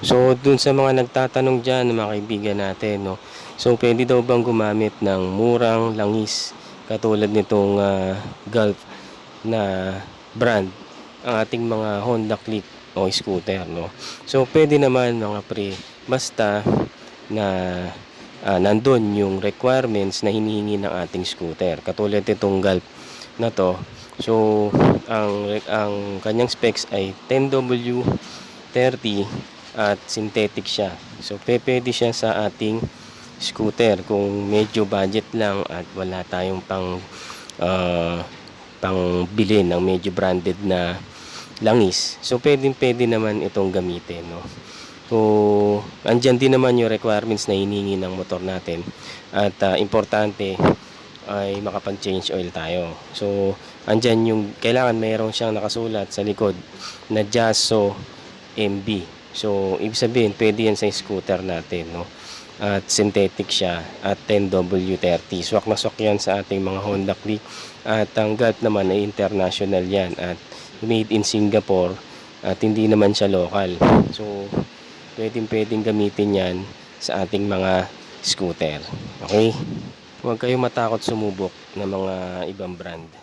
So, dun sa mga nagtatanong diyan, mga kaibigan natin 'no, so puwede daw bang gumamit ng murang langis katulad nitong, Gulf na brand ang ating mga Honda Click o scooter 'no. So, puwede naman mga pre, basta na, nandun yung requirements na hinihingi ng ating scooter. Katulad nitong Gulf na 'to, so ang kanyang specs ay 10W30 at synthetic siya. So, pupuwede siya sa ating scooter kung medyo budget lang at wala tayong ah, pangbili ng medyo branded na langis. So, puwedeng-puwede naman itong gamitin 'no. So, andiyan din naman yung requirements na hinihingi ng motor natin at, importante ay makapag-change oil tayo. So, andiyan yung kailangan mayroon siyang nakasulat sa likod na Jasso MB. So, ibig sabihin puwede 'yan sa scooter natin 'no, at synthetic siya at 10W30. Swak na swak 'yan sa ating mga Honda Click at ang Gulf naman ay international 'yan at made in Singapore at hindi naman siya local. So, puwedeng-puwedeng gamitin 'yan sa ating mga scooter, okey? Huwag kayong matakot sumubok ng mga ibang brand.